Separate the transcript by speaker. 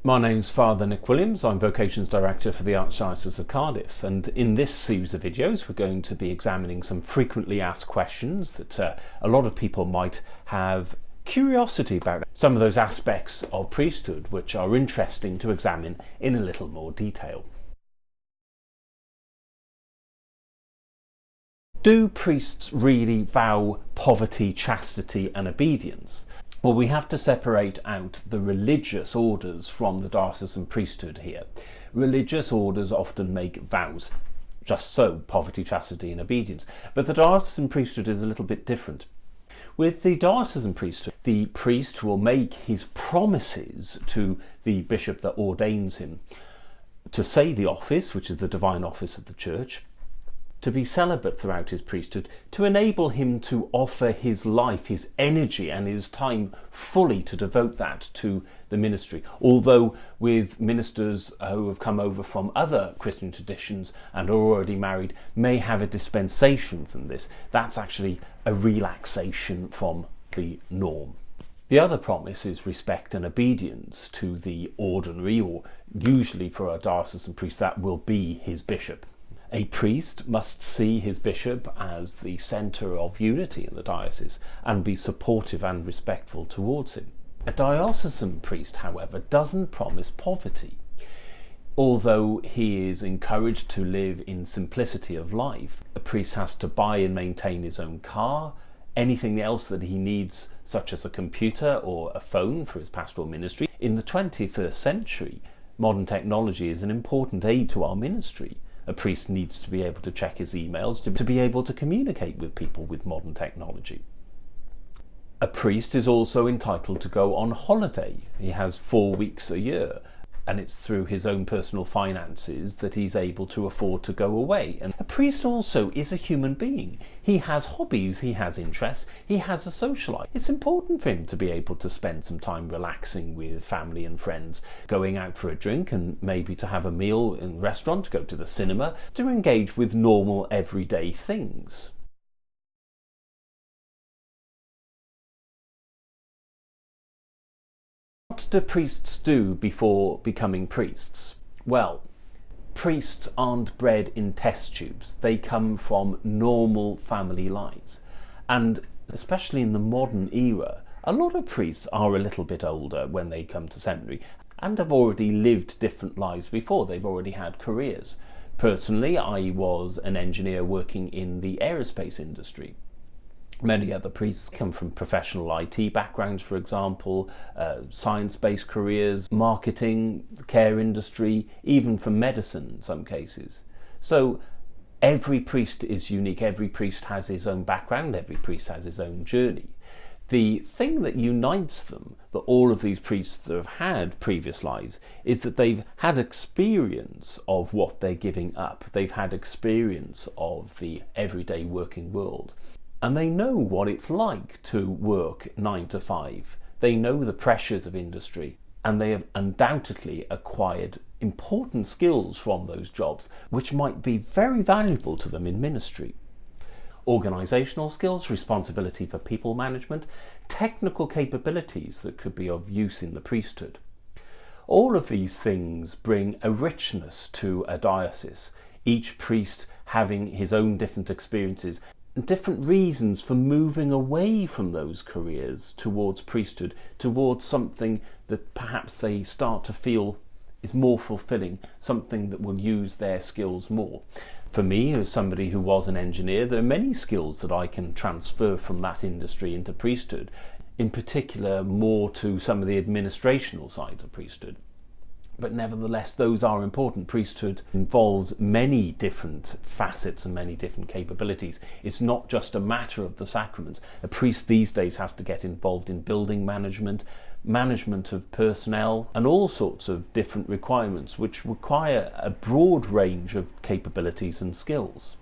Speaker 1: My name's Father Nick Williams. I'm Vocations Director for the Archdiocese of Cardiff, and in this series of videos we're going to be examining some frequently asked questions that a lot of people might have curiosity about. Some of those aspects of priesthood which are interesting to examine in a little more detail. Do priests really vow poverty, chastity and obedience? Well, we have to separate out the religious orders from the diocesan priesthood here. Religious orders often make vows, just so, poverty, chastity and obedience. But the diocesan priesthood is a little bit different. With the diocesan priesthood, the priest will make his promises to the bishop that ordains him to say the office, which is the divine office of the church, to be celibate throughout his priesthood, to enable him to offer his life, his energy and his time fully to devote that to the ministry. Although with ministers who have come over from other Christian traditions and are already married may have a dispensation from this, that's actually a relaxation from the norm. The other promise is respect and obedience to the ordinary, or usually for a diocesan priest that will be his bishop. A priest must see his bishop as the centre of unity in the diocese and be supportive and respectful towards him. A diocesan priest, however, doesn't promise poverty. Although he is encouraged to live in simplicity of life, a priest has to buy and maintain his own car, anything else that he needs, such as a computer or a phone for his pastoral ministry. In the 21st century, modern technology is an important aid to our ministry. A priest needs to be able to check his emails, to be able to communicate with people with modern technology. A priest is also entitled to go on holiday. He has 4 weeks a year, and it's through his own personal finances that he's able to afford to go away. And a priest also is a human being. He has hobbies, he has interests, he has a social life. It's important for him to be able to spend some time relaxing with family and friends, going out for a drink and maybe to have a meal in a restaurant, to go to the cinema, to engage with normal everyday things. What do priests do before becoming priests? Well, priests aren't bred in test tubes. They come from normal family lives. And especially in the modern era, a lot of priests are a little bit older when they come to seminary and have already lived different lives before. They've already had careers. Personally, I was an engineer working in the aerospace industry. Many other priests come from professional IT backgrounds, for example, science-based careers, marketing, the care industry, even from medicine in some cases. So every priest is unique, every priest has his own background, every priest has his own journey. The thing that unites them, that all of these priests that have had previous lives, is that they've had experience of what they're giving up. They've had experience of the everyday working world. And they know what it's like to work 9 to 5. They know the pressures of industry, and they have undoubtedly acquired important skills from those jobs, which might be very valuable to them in ministry. Organisational skills, responsibility for people management, technical capabilities that could be of use in the priesthood. All of these things bring a richness to a diocese, each priest having his own different experiences, different reasons for moving away from those careers towards priesthood, towards something that perhaps they start to feel is more fulfilling, something that will use their skills more. For me, as somebody who was an engineer, there are many skills that I can transfer from that industry into priesthood, in particular more to some of the administrational sides of priesthood. But nevertheless, those are important. Priesthood involves many different facets and many different capabilities. It's not just a matter of the sacraments. A priest these days has to get involved in building management, management of personnel, and all sorts of different requirements which require a broad range of capabilities and skills.